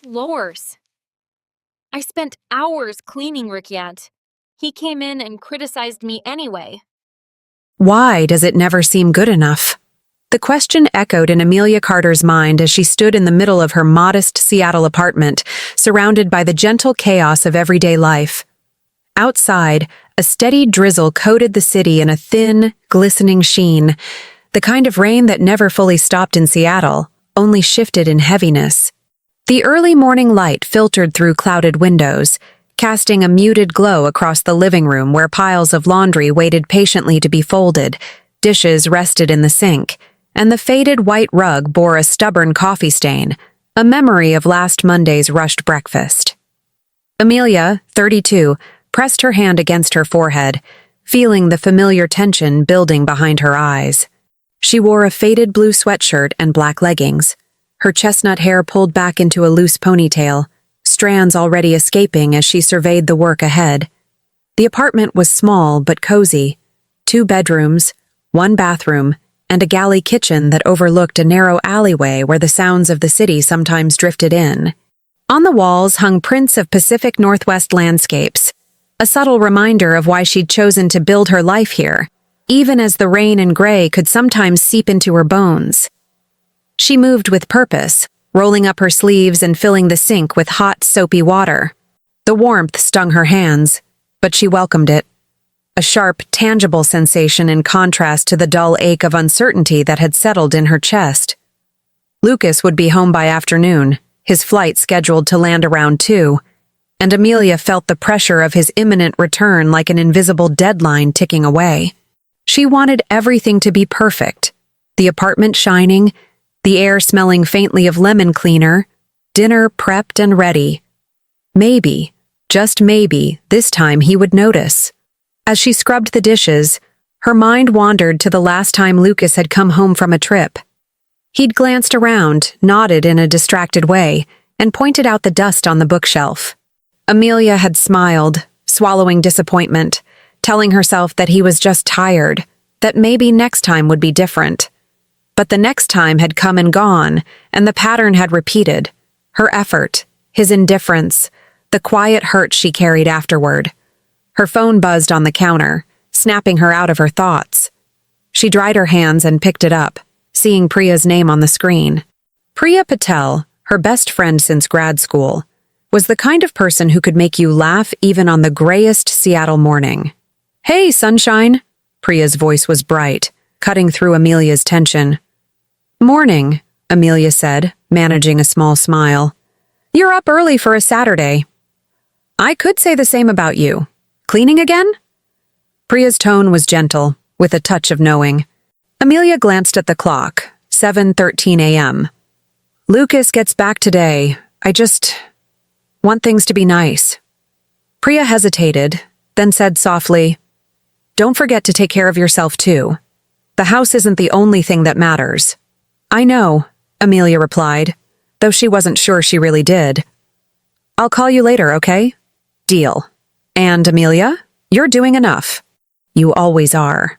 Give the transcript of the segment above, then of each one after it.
Lors. I spent hours cleaning Rikyant. He came in and criticized me anyway. Why does it never seem good enough? The question echoed in Amelia Carter's mind as she stood in the middle of her modest Seattle apartment, surrounded by the gentle chaos of everyday life. Outside, a steady drizzle coated the city in a thin, glistening sheen, the kind of rain that never fully stopped in Seattle, only shifted in heaviness. The early morning light filtered through clouded windows, casting a muted glow across the living room where piles of laundry waited patiently to be folded, dishes rested in the sink, and the faded white rug bore a stubborn coffee stain, a memory of last Monday's rushed breakfast. Amelia, 32, pressed her hand against her forehead, feeling the familiar tension building behind her eyes. She wore a faded blue sweatshirt and black leggings, her chestnut hair pulled back into a loose ponytail, strands already escaping as she surveyed the work ahead. The apartment was small but cozy, 2 bedrooms, 1 bathroom, and a galley kitchen that overlooked a narrow alleyway where the sounds of the city sometimes drifted in. On the walls hung prints of Pacific Northwest landscapes, a subtle reminder of why she'd chosen to build her life here, even as the rain and gray could sometimes seep into her bones. She moved with purpose, rolling up her sleeves and filling the sink with hot, soapy water. The warmth stung her hands, but she welcomed it. A sharp, tangible sensation in contrast to the dull ache of uncertainty that had settled in her chest. Lucas would be home by afternoon, his flight scheduled to land around 2, and Amelia felt the pressure of his imminent return like an invisible deadline ticking away. She wanted everything to be perfect, the apartment shining, the air smelling faintly of lemon cleaner, dinner prepped and ready. Maybe, just maybe, this time he would notice. As she scrubbed the dishes, her mind wandered to the last time Lucas had come home from a trip. He'd glanced around, nodded in a distracted way, and pointed out the dust on the bookshelf. Amelia had smiled, swallowing disappointment, telling herself that he was just tired, that maybe next time would be different. But the next time had come and gone, and the pattern had repeated. Her effort, his indifference, the quiet hurt she carried afterward. Her phone buzzed on the counter, snapping her out of her thoughts. She dried her hands and picked it up, seeing Priya's name on the screen. Priya Patel, her best friend since grad school, was the kind of person who could make you laugh even on the grayest Seattle morning. "Hey, sunshine!" Priya's voice was bright, cutting through Amelia's tension. "Morning," Amelia said, managing a small smile. "You're up early for a Saturday." "I could say the same about you. Cleaning again?" Priya's tone was gentle, with a touch of knowing. Amelia glanced at the clock, 7:13 a.m. "Lucas gets back today. I just want things to be nice." Priya hesitated, then said softly, "Don't forget to take care of yourself too. The house isn't the only thing that matters." "I know," Amelia replied, though she wasn't sure she really did. "I'll call you later, okay?" "Deal." "And, Amelia, you're doing enough." "You always are."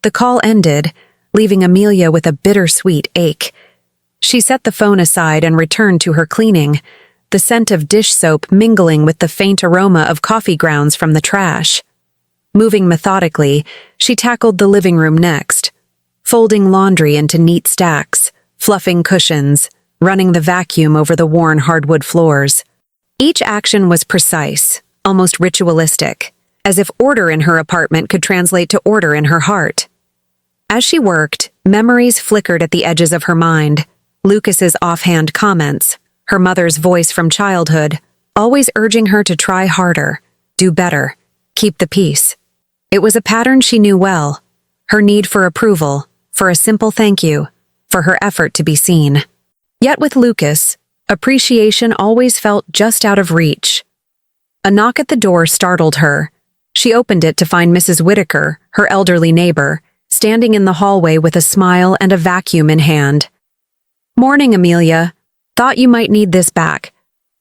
The call ended, leaving Amelia with a bittersweet ache. She set the phone aside and returned to her cleaning, the scent of dish soap mingling with the faint aroma of coffee grounds from the trash. Moving methodically, she tackled the living room next, folding laundry into neat stacks, fluffing cushions, running the vacuum over the worn hardwood floors. Each action was precise, almost ritualistic, as if order in her apartment could translate to order in her heart. As she worked, memories flickered at the edges of her mind. Lucas's offhand comments, her mother's voice from childhood, always urging her to try harder, do better, keep the peace. It was a pattern she knew well, her need for approval, for a simple thank you, for her effort to be seen. Yet with Lucas, appreciation always felt just out of reach. A knock at the door startled her. She opened it to find Mrs. Whitaker, her elderly neighbor, standing in the hallway with a smile and a vacuum in hand. "Morning, Amelia. Thought you might need this back.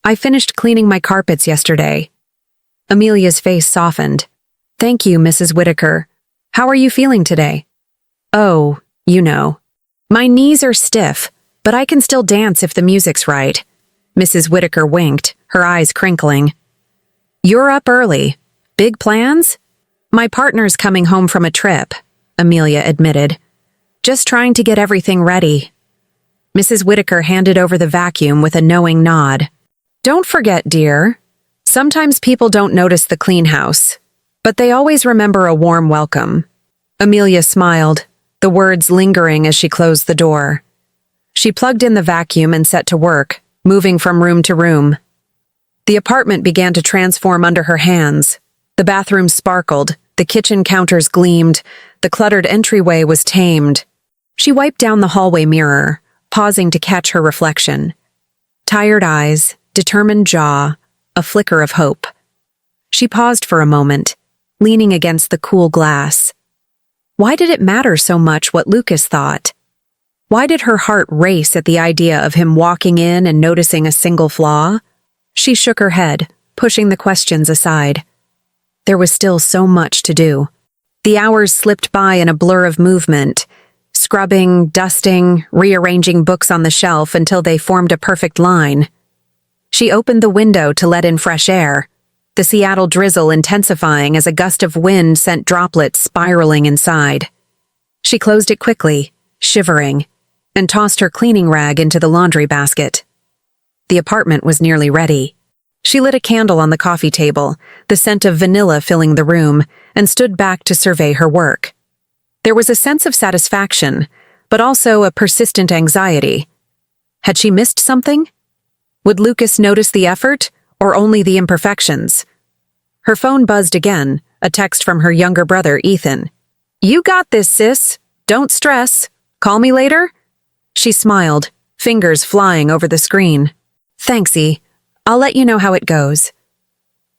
I finished cleaning my carpets yesterday." Amelia's face softened. "Thank you, Mrs. Whitaker. How are you feeling today?" "Oh, you know. My knees are stiff, but I can still dance if the music's right." Mrs. Whitaker winked, her eyes crinkling. "You're up early. Big plans?" "My partner's coming home from a trip," Amelia admitted. "Just trying to get everything ready." Mrs. Whitaker handed over the vacuum with a knowing nod. "Don't forget, dear. Sometimes people don't notice the clean house, but they always remember a warm welcome." Amelia smiled, the words lingering as she closed the door. She plugged in the vacuum and set to work, moving from room to room. The apartment began to transform under her hands. The bathroom sparkled, the kitchen counters gleamed, the cluttered entryway was tamed. She wiped down the hallway mirror, pausing to catch her reflection. Tired eyes, determined jaw, a flicker of hope. She paused for a moment, leaning against the cool glass. Why did it matter so much what Lucas thought? Why did her heart race at the idea of him walking in and noticing a single flaw? She shook her head, pushing the questions aside. There was still so much to do. The hours slipped by in a blur of movement, scrubbing, dusting, rearranging books on the shelf until they formed a perfect line. She opened the window to let in fresh air, the Seattle drizzle intensifying as a gust of wind sent droplets spiraling inside. She closed it quickly, shivering, and tossed her cleaning rag into the laundry basket. The apartment was nearly ready. She lit a candle on the coffee table, the scent of vanilla filling the room, and stood back to survey her work. There was a sense of satisfaction, but also a persistent anxiety. Had she missed something? Would Lucas notice the effort, or only the imperfections? Her phone buzzed again, a text from her younger brother, Ethan. "You got this, sis. Don't stress. Call me later?" She smiled, fingers flying over the screen. "Thanksy. I'll let you know how it goes."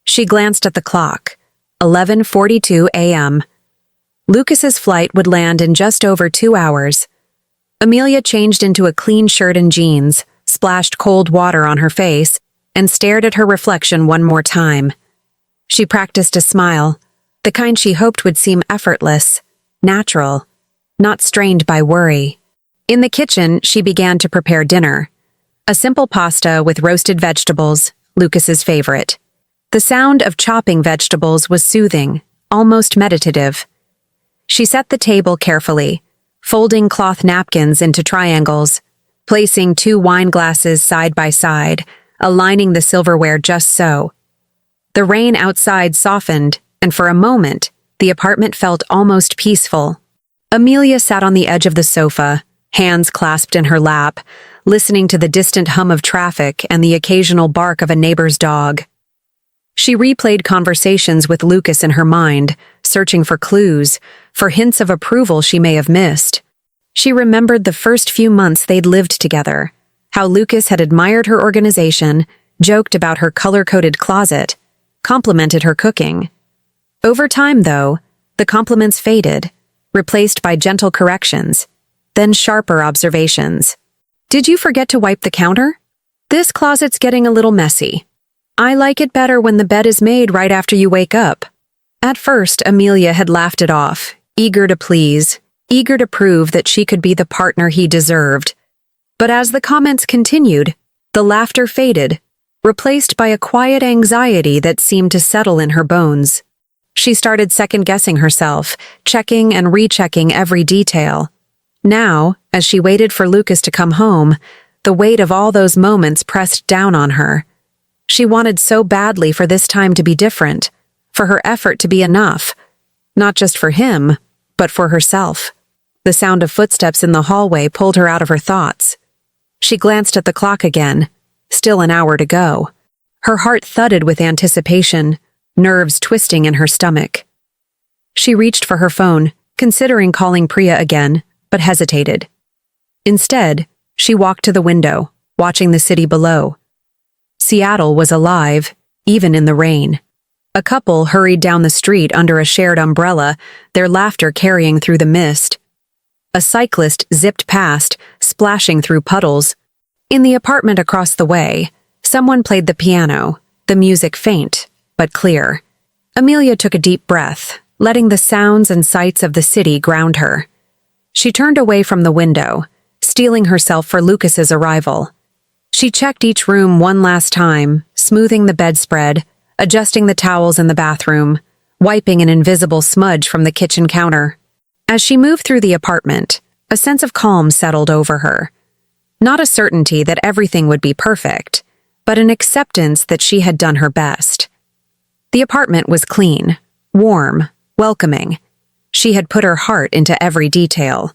She glanced at the clock. 11:42 a.m. Lucas's flight would land in just over 2 hours. Amelia changed into a clean shirt and jeans, splashed cold water on her face, and stared at her reflection one more time. She practiced a smile, the kind she hoped would seem effortless, natural, not strained by worry. In the kitchen, she began to prepare dinner. A simple pasta with roasted vegetables, Lucas's favorite. The sound of chopping vegetables was soothing, almost meditative. She set the table carefully, folding cloth napkins into triangles, placing 2 wine glasses side by side, aligning the silverware just so. The rain outside softened, and for a moment, the apartment felt almost peaceful. Amelia sat on the edge of the sofa, hands clasped in her lap, listening to the distant hum of traffic and the occasional bark of a neighbor's dog. She replayed conversations with Lucas in her mind, searching for clues, for hints of approval she may have missed. She remembered the first few months they'd lived together, how Lucas had admired her organization, joked about her color-coded closet, complimented her cooking. Over time, though, the compliments faded, replaced by gentle corrections, then sharper observations. "Did you forget to wipe the counter? This closet's getting a little messy. I like it better when the bed is made right after you wake up." At first, Amelia had laughed it off, eager to please, eager to prove that she could be the partner he deserved. But as the comments continued, the laughter faded, replaced by a quiet anxiety that seemed to settle in her bones. She started second-guessing herself, checking and rechecking every detail. Now, as she waited for Lucas to come home, the weight of all those moments pressed down on her. She wanted so badly for this time to be different, for her effort to be enough, not just for him, but for herself. The sound of footsteps in the hallway pulled her out of her thoughts. She glanced at the clock again, still an hour to go. Her heart thudded with anticipation, nerves twisting in her stomach. She reached for her phone, considering calling Priya again, but hesitated. Instead, she walked to the window, watching the city below. Seattle was alive, even in the rain. A couple hurried down the street under a shared umbrella, their laughter carrying through the mist. A cyclist zipped past, splashing through puddles. In the apartment across the way, someone played the piano, the music faint, but clear. Amelia took a deep breath, letting the sounds and sights of the city ground her. She turned away from the window, steeling herself for Lucas's arrival. She checked each room one last time, smoothing the bedspread, adjusting the towels in the bathroom, wiping an invisible smudge from the kitchen counter. As she moved through the apartment, a sense of calm settled over her. Not a certainty that everything would be perfect, but an acceptance that she had done her best. The apartment was clean, warm, welcoming. She had put her heart into every detail.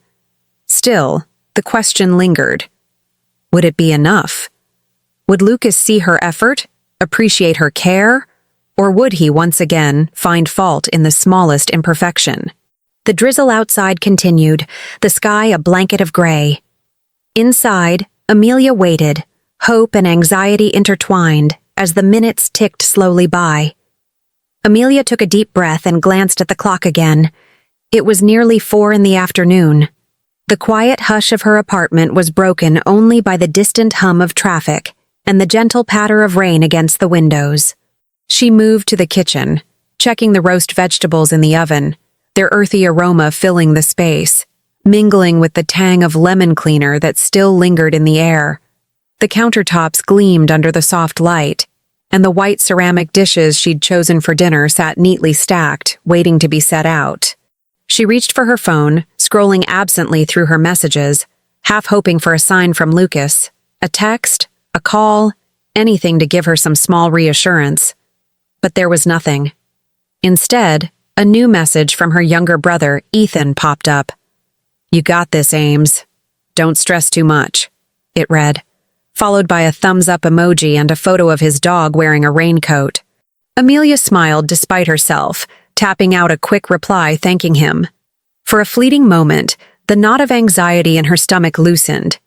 Still, the question lingered. Would it be enough? Would Lucas see her effort, appreciate her care, or would he once again find fault in the smallest imperfection? The drizzle outside continued, the sky a blanket of gray. Inside, Amelia waited, hope and anxiety intertwined as the minutes ticked slowly by. Amelia took a deep breath and glanced at the clock again. It was nearly 4 in the afternoon. The quiet hush of her apartment was broken only by the distant hum of traffic and the gentle patter of rain against the windows. She moved to the kitchen, checking the roast vegetables in the oven, their earthy aroma filling the space, mingling with the tang of lemon cleaner that still lingered in the air. The countertops gleamed under the soft light, and the white ceramic dishes she'd chosen for dinner sat neatly stacked, waiting to be set out. She reached for her phone, scrolling absently through her messages, half hoping for a sign from Lucas, a text, a call, anything to give her some small reassurance. But there was nothing. Instead, a new message from her younger brother, Ethan, popped up. "You got this, Ames. Don't stress too much," it read, followed by a thumbs-up emoji and a photo of his dog wearing a raincoat. Amelia smiled despite herself, tapping out a quick reply thanking him. For a fleeting moment, the knot of anxiety in her stomach loosened.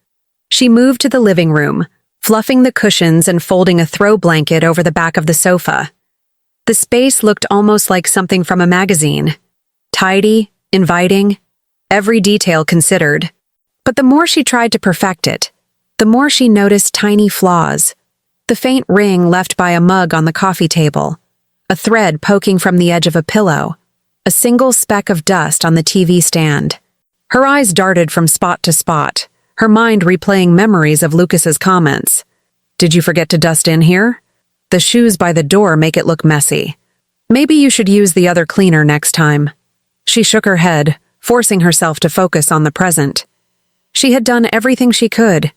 She moved to the living room, fluffing the cushions and folding a throw blanket over the back of the sofa. The space looked almost like something from a magazine. Tidy, inviting, every detail considered. But the more she tried to perfect it, the more she noticed tiny flaws. The faint ring left by a mug on the coffee table, a thread poking from the edge of a pillow, a single speck of dust on the TV stand. Her eyes darted from spot to spot, her mind replaying memories of Lucas's comments. "Did you forget to dust in here? The shoes by the door make it look messy. Maybe you should use the other cleaner next time." She shook her head, forcing herself to focus on the present. She had done everything she could.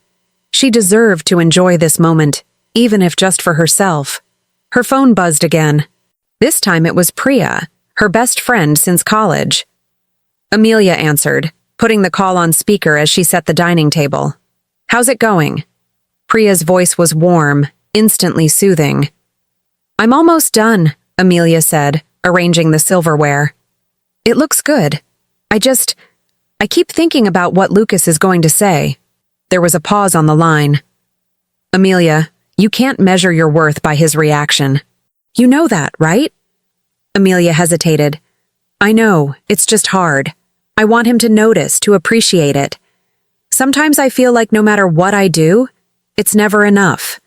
She deserved to enjoy this moment, even if just for herself. Her phone buzzed again. This time it was Priya, her best friend since college. Amelia answered, putting the call on speaker as she set the dining table. "How's it going?" Priya's voice was warm, instantly soothing. "I'm almost done," Amelia said, arranging the silverware. "It looks good. I keep thinking about what Lucas is going to say." There was a pause on the line. "Amelia, you can't measure your worth by his reaction. You know that, right?" Amelia hesitated. "I know, it's just hard. I want him to notice, to appreciate it. Sometimes I feel like no matter what I do, it's never enough."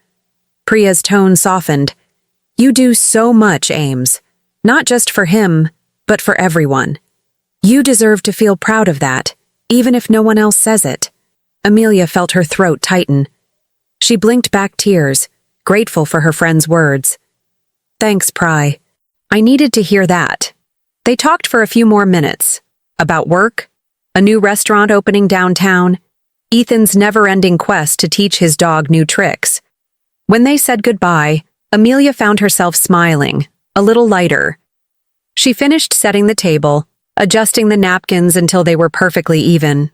Priya's tone softened. "You do so much, Ames. Not just for him, but for everyone. You deserve to feel proud of that, even if no one else says it." Amelia felt her throat tighten. She blinked back tears, grateful for her friend's words. "Thanks, Pry. I needed to hear that." They talked for a few more minutes. About work, a new restaurant opening downtown, Ethan's never-ending quest to teach his dog new tricks. When they said goodbye, Amelia found herself smiling, a little lighter. She finished setting the table, adjusting the napkins until they were perfectly even.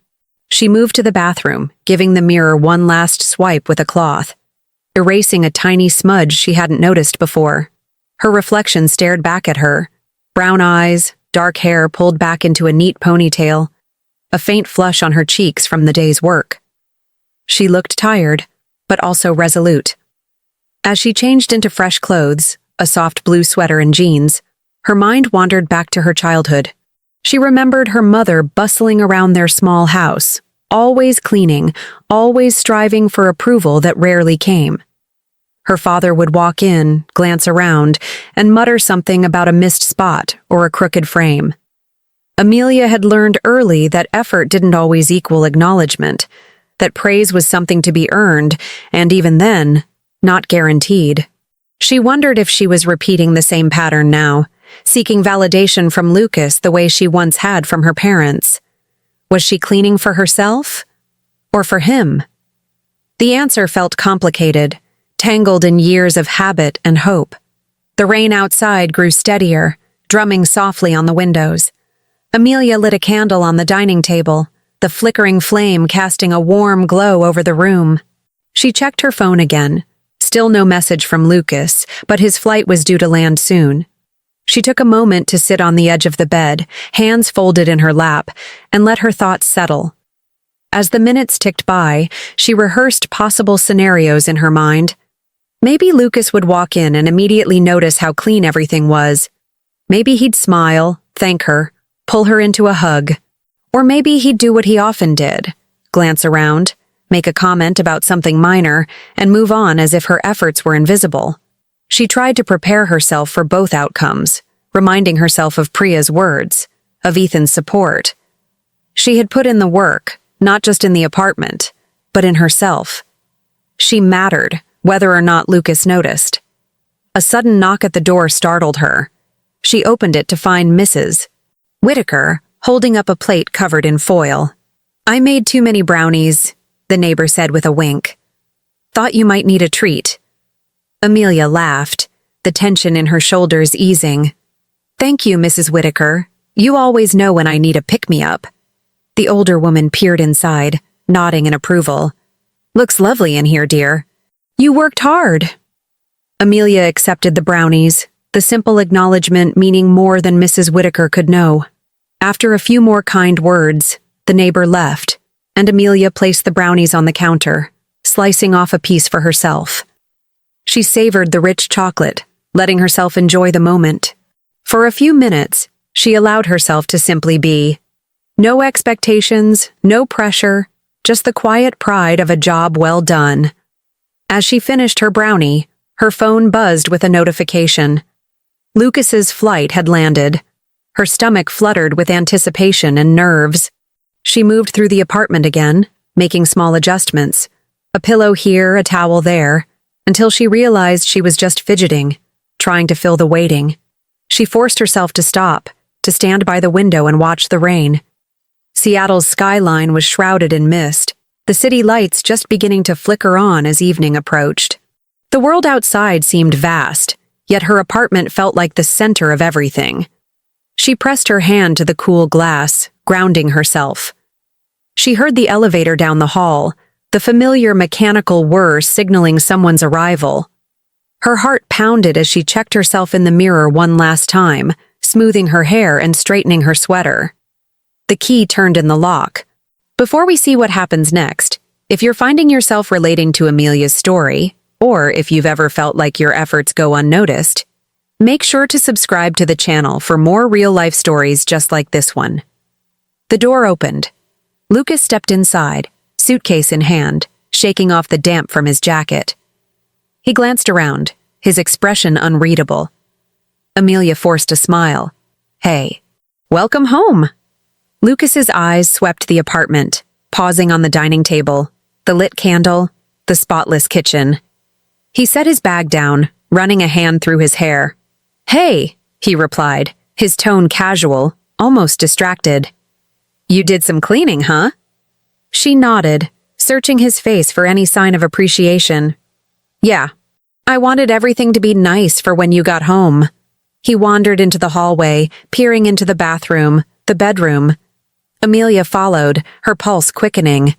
She moved to the bathroom, giving the mirror one last swipe with a cloth, erasing a tiny smudge she hadn't noticed before. Her reflection stared back at her, brown eyes, dark hair pulled back into a neat ponytail, a faint flush on her cheeks from the day's work. She looked tired, but also resolute. As she changed into fresh clothes, a soft blue sweater and jeans, her mind wandered back to her childhood. She remembered her mother bustling around their small house, always cleaning, always striving for approval that rarely came. Her father would walk in, glance around, and mutter something about a missed spot or a crooked frame. Amelia had learned early that effort didn't always equal acknowledgement. that praise was something to be earned, and even then, not guaranteed. She wondered if she was repeating the same pattern now, seeking validation from Lucas the way she once had from her parents. Was she cleaning for herself? Or for him? The answer felt complicated, tangled in years of habit and hope. The rain outside grew steadier, drumming softly on the windows. Amelia lit a candle on the dining table, the flickering flame casting a warm glow over the room. She checked her phone again. Still no message from Lucas, but his flight was due to land soon. She took a moment to sit on the edge of the bed, hands folded in her lap, and let her thoughts settle. As the minutes ticked by, she rehearsed possible scenarios in her mind. Maybe Lucas would walk in and immediately notice how clean everything was. Maybe he'd smile, thank her, pull her into a hug. Or maybe he'd do what he often did, glance around, make a comment about something minor, and move on as if her efforts were invisible. She tried to prepare herself for both outcomes, reminding herself of Priya's words, of Ethan's support. She had put in the work, not just in the apartment, but in herself. She mattered, whether or not Lucas noticed. A sudden knock at the door startled her. She opened it to find Mrs. Whitaker holding up a plate covered in foil. "I made too many brownies," the neighbor said with a wink. "Thought you might need a treat." Amelia laughed, the tension in her shoulders easing. "Thank you, Mrs. Whitaker. You always know when I need a pick-me-up." The older woman peered inside, nodding in approval. "Looks lovely in here, dear. You worked hard." Amelia accepted the brownies, the simple acknowledgement meaning more than Mrs. Whitaker could know. After a few more kind words, the neighbor left, and Amelia placed the brownies on the counter, slicing off a piece for herself. She savored the rich chocolate, letting herself enjoy the moment. For a few minutes, she allowed herself to simply be. No expectations, no pressure, just the quiet pride of a job well done. As she finished her brownie, her phone buzzed with a notification. Lucas's flight had landed. Her stomach fluttered with anticipation and nerves. She moved through the apartment again, making small adjustments. A pillow here, a towel there, until she realized she was just fidgeting, trying to fill the waiting. She forced herself to stop, to stand by the window and watch the rain. Seattle's skyline was shrouded in mist, the city lights just beginning to flicker on as evening approached. The world outside seemed vast, yet her apartment felt like the center of everything. She pressed her hand to the cool glass, grounding herself. She heard the elevator down the hall, the familiar mechanical whir signaling someone's arrival. Her heart pounded as she checked herself in the mirror one last time, smoothing her hair and straightening her sweater. The key turned in the lock. Before we see what happens next, if you're finding yourself relating to Amelia's story, or if you've ever felt like your efforts go unnoticed, make sure to subscribe to the channel for more real-life stories just like this one. The door opened. Lucas stepped inside, suitcase in hand, shaking off the damp from his jacket. He glanced around, his expression unreadable. Amelia forced a smile. "Hey, welcome home." Lucas's eyes swept the apartment, pausing on the dining table, the lit candle, the spotless kitchen. He set his bag down, running a hand through his hair. "Hey," he replied, his tone casual, almost distracted. "You did some cleaning, huh?" She nodded, searching his face for any sign of appreciation. "Yeah, I wanted everything to be nice for when you got home." He wandered into the hallway, peering into the bathroom, the bedroom. Amelia followed, her pulse quickening.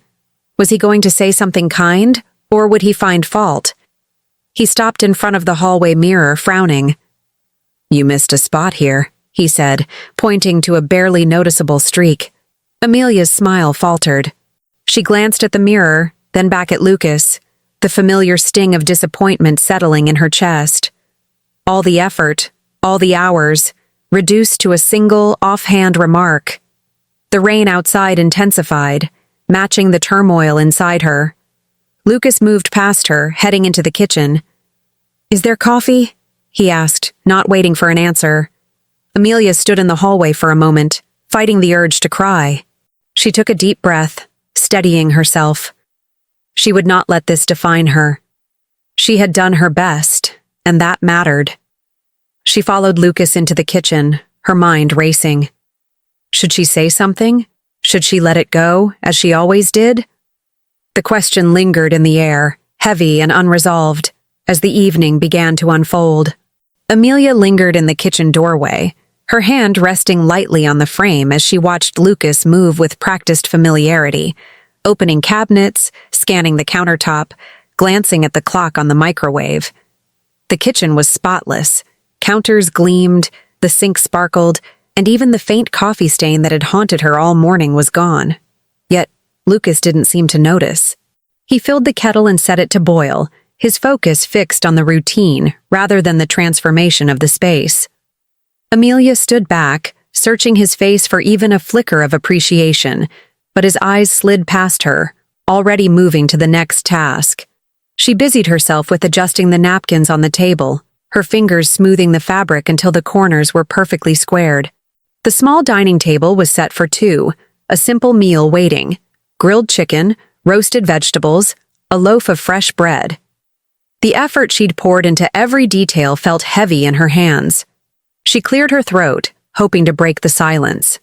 Was he going to say something kind, or would he find fault? He stopped in front of the hallway mirror, frowning. "You missed a spot here," he said, pointing to a barely noticeable streak. Amelia's smile faltered. She glanced at the mirror, then back at Lucas, the familiar sting of disappointment settling in her chest. All the effort, all the hours, reduced to a single, offhand remark. The rain outside intensified, matching the turmoil inside her. Lucas moved past her, heading into the kitchen. "Is there coffee?" he asked, not waiting for an answer. Amelia stood in the hallway for a moment, fighting the urge to cry. She took a deep breath, steadying herself. She would not let this define her. She had done her best, and that mattered. She followed Lucas into the kitchen, her mind racing. Should she say something? Should she let it go, as she always did? The question lingered in the air, heavy and unresolved, as the evening began to unfold. Amelia lingered in the kitchen doorway, her hand resting lightly on the frame as she watched Lucas move with practiced familiarity, opening cabinets, scanning the countertop, glancing at the clock on the microwave. The kitchen was spotless. Counters gleamed, the sink sparkled, and even the faint coffee stain that had haunted her all morning was gone. Yet, Lucas didn't seem to notice. He filled the kettle and set it to boil, his focus fixed on the routine rather than the transformation of the space. Amelia stood back, searching his face for even a flicker of appreciation, but his eyes slid past her, already moving to the next task. She busied herself with adjusting the napkins on the table, her fingers smoothing the fabric until the corners were perfectly squared. The small dining table was set for two, a simple meal waiting: grilled chicken, roasted vegetables, a loaf of fresh bread. The effort she'd poured into every detail felt heavy in her hands. She cleared her throat, hoping to break the silence.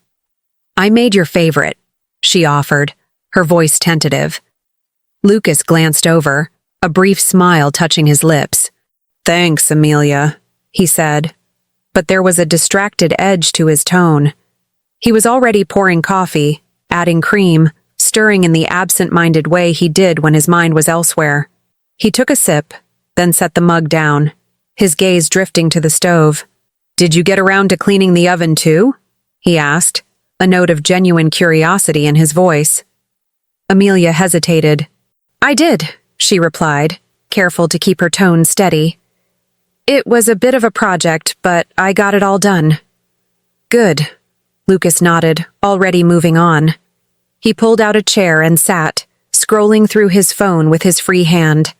"I made your favorite," she offered, her voice tentative. Lucas glanced over, a brief smile touching his lips. "Thanks, Amelia," he said, but there was a distracted edge to his tone. He was already pouring coffee, adding cream, stirring in the absent-minded way he did when his mind was elsewhere. He took a sip, then set the mug down, his gaze drifting to the stove. "Did you get around to cleaning the oven too?" he asked, a note of genuine curiosity in his voice. Amelia hesitated. "I did," she replied, careful to keep her tone steady. "It was a bit of a project, but I got it all done." "Good," Lucas nodded, already moving on. He pulled out a chair and sat, scrolling through his phone with his free hand.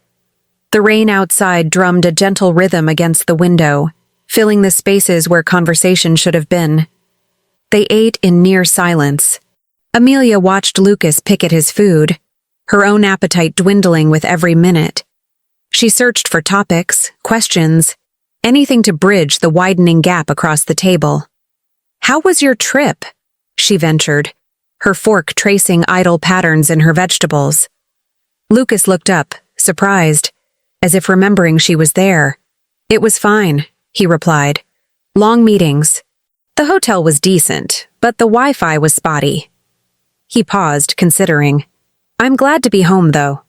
The rain outside drummed a gentle rhythm against the window, filling the spaces where conversation should have been. They ate in near silence. Amelia watched Lucas pick at his food, her own appetite dwindling with every minute. She searched for topics, questions, anything to bridge the widening gap across the table. "How was your trip?" she ventured, her fork tracing idle patterns in her vegetables. Lucas looked up, surprised, as if remembering she was there. "It was fine," he replied. "Long meetings. The hotel was decent, but the Wi-Fi was spotty." He paused, considering. "I'm glad to be home, though."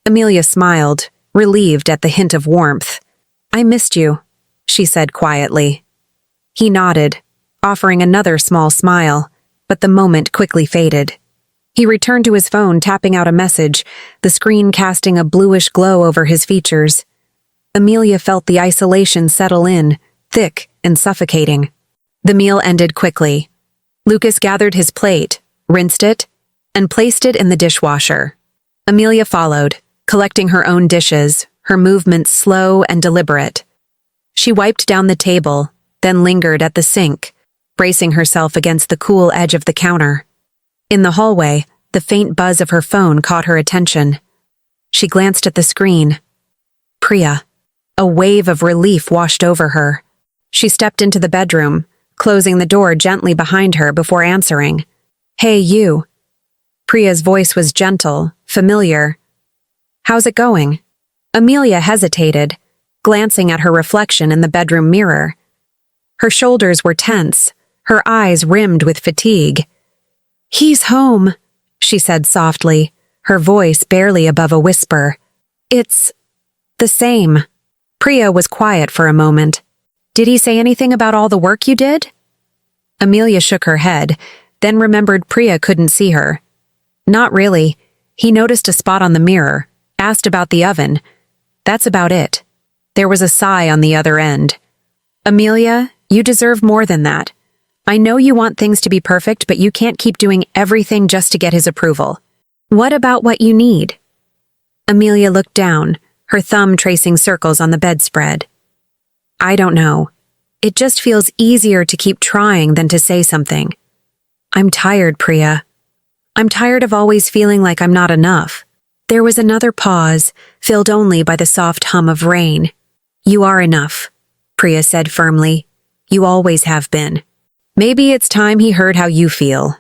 Amelia smiled, relieved at the hint of warmth. "I missed you," she said quietly. He nodded, offering another small smile, but the moment quickly faded. He returned to his phone, tapping out a message, the screen casting a bluish glow over his features. Amelia felt the isolation settle in, thick and suffocating. The meal ended quickly. Lucas gathered his plate, rinsed it, and placed it in the dishwasher. Amelia followed, collecting her own dishes, her movements slow and deliberate. She wiped down the table, then lingered at the sink, bracing herself against the cool edge of the counter. In the hallway, the faint buzz of her phone caught her attention. She glanced at the screen. Priya. A wave of relief washed over her. She stepped into the bedroom, closing the door gently behind her before answering. "Hey, you." Priya's voice was gentle, familiar. "How's it going?" Amelia hesitated, glancing at her reflection in the bedroom mirror. Her shoulders were tense, her eyes rimmed with fatigue. "He's home," she said softly, her voice barely above a whisper. "It's the same." Priya was quiet for a moment. "Did he say anything about all the work you did?" Amelia shook her head, then remembered Priya couldn't see her. "Not really. He noticed a spot on the mirror, asked about the oven. That's about it." There was a sigh on the other end. "Amelia, you deserve more than that. I know you want things to be perfect, but you can't keep doing everything just to get his approval. What about what you need?" Amelia looked down, her thumb tracing circles on the bedspread. "I don't know. It just feels easier to keep trying than to say something. I'm tired, Priya. I'm tired of always feeling like I'm not enough. There was another pause, filled only by the soft hum of rain. "You are enough," Priya said firmly. "You always have been." "Maybe it's time he heard how you feel."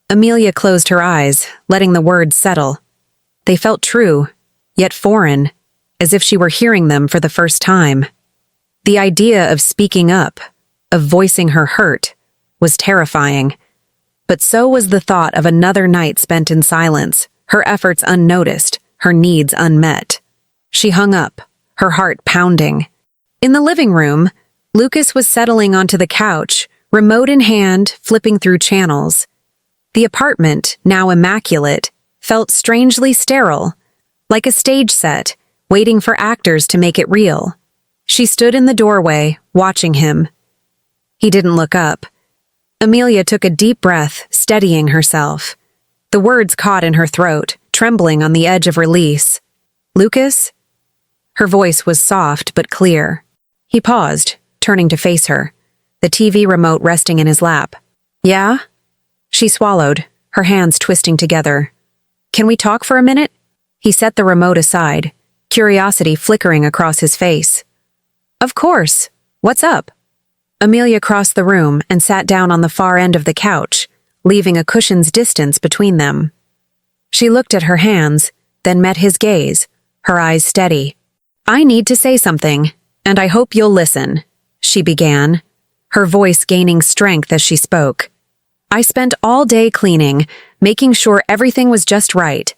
Amelia closed her eyes, letting the words settle. They felt true, yet foreign, as if she were hearing them for the first time. The idea of speaking up, of voicing her hurt, was terrifying. But so was the thought of another night spent in silence, her efforts unnoticed, her needs unmet. She hung up, her heart pounding. In the living room, Lucas was settling onto the couch, remote in hand, flipping through channels. The apartment, now immaculate, felt strangely sterile, like a stage set, waiting for actors to make it real. She stood in the doorway, watching him. He didn't look up. Amelia took a deep breath, steadying herself. The words caught in her throat, trembling on the edge of release. "Lucas?" Her voice was soft but clear. He paused, turning to face her, the TV remote resting in his lap. "Yeah?" She swallowed, her hands twisting together. "Can we talk for a minute?" He set the remote aside, curiosity flickering across his face. "Of course. What's up?" Amelia crossed the room and sat down on the far end of the couch, leaving a cushion's distance between them. She looked at her hands, then met his gaze, her eyes steady. "I need to say something, and I hope you'll listen," she began, her voice gaining strength as she spoke. "I spent all day cleaning, making sure everything was just right.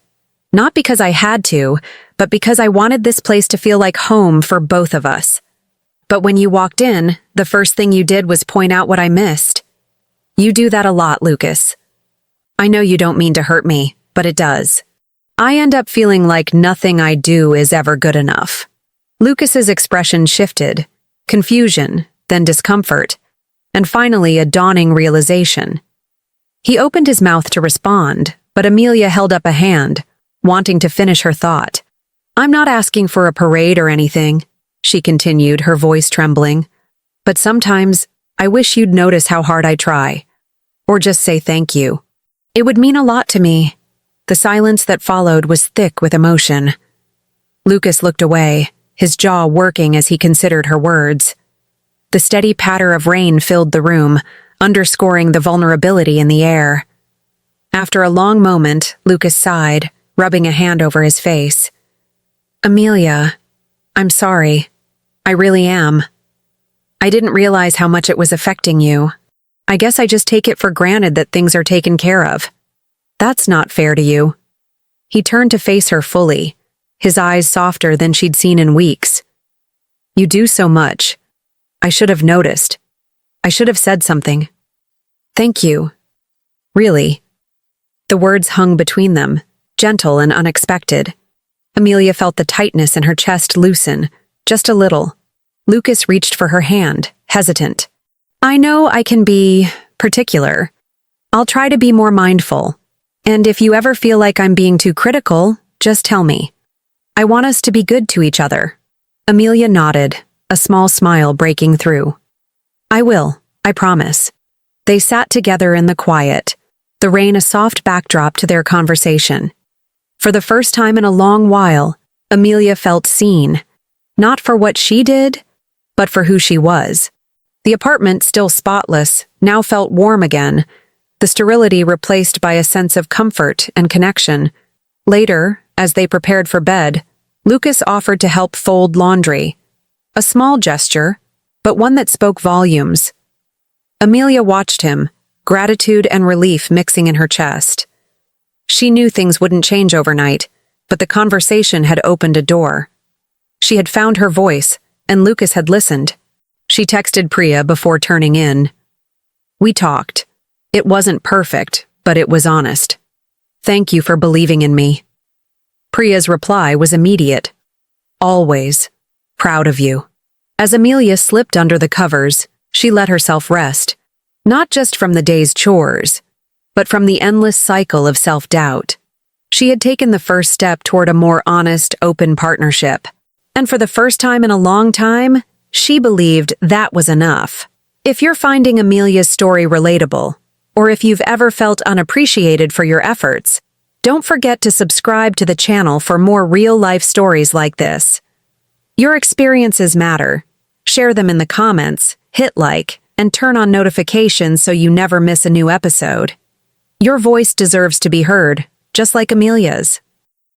Not because I had to, but because I wanted this place to feel like home for both of us. But when you walked in, the first thing you did was point out what I missed. You do that a lot, Lucas. I know you don't mean to hurt me, but it does. I end up feeling like nothing I do is ever good enough." Lucas's expression shifted, confusion, then discomfort, and finally a dawning realization. He opened his mouth to respond, but Amelia held up a hand, wanting to finish her thought. "I'm not asking for a parade or anything," she continued, her voice trembling. "But sometimes, I wish you'd notice how hard I try. Or just say thank you. It would mean a lot to me." The silence that followed was thick with emotion. Lucas looked away, his jaw working as he considered her words. The steady patter of rain filled the room, underscoring the vulnerability in the air. After a long moment, Lucas sighed, rubbing a hand over his face. "Amelia, I'm sorry. I really am. I didn't realize how much it was affecting you. I guess I just take it for granted that things are taken care of. That's not fair to you." He turned to face her fully, his eyes softer than she'd seen in weeks. "You do so much. I should have noticed. I should have said something. Thank you. Really." The words hung between them, gentle and unexpected. Amelia felt the tightness in her chest loosen, just a little. Lucas reached for her hand, hesitant. "I know I can be particular. I'll try to be more mindful. And if you ever feel like I'm being too critical, just tell me. I want us to be good to each other." Amelia nodded, a small smile breaking through. "I will, I promise." They sat together in the quiet, the rain a soft backdrop to their conversation. For the first time in a long while, Amelia felt seen, not for what she did, but for who she was. The apartment, still spotless, now felt warm again, the sterility replaced by a sense of comfort and connection. Later, as they prepared for bed, Lucas offered to help fold laundry. A small gesture, but one that spoke volumes. Amelia watched him, gratitude and relief mixing in her chest. She knew things wouldn't change overnight, but the conversation had opened a door. She had found her voice, and Lucas had listened. She texted Priya before turning in. "We talked. It wasn't perfect, but it was honest. Thank you for believing in me." Priya's reply was immediate. "Always. Proud of you." As Amelia slipped under the covers, she let herself rest, not just from the day's chores, but from the endless cycle of self-doubt. She had taken the first step toward a more honest, open partnership, and for the first time in a long time, she believed that was enough. If you're finding Amelia's story relatable, or if you've ever felt unappreciated for your efforts, Don't forget to subscribe to the channel for more real-life stories like this. Your experiences matter. Share them in the comments, hit like, and turn on notifications so you never miss a new episode. Your voice deserves to be heard, just like Amelia's.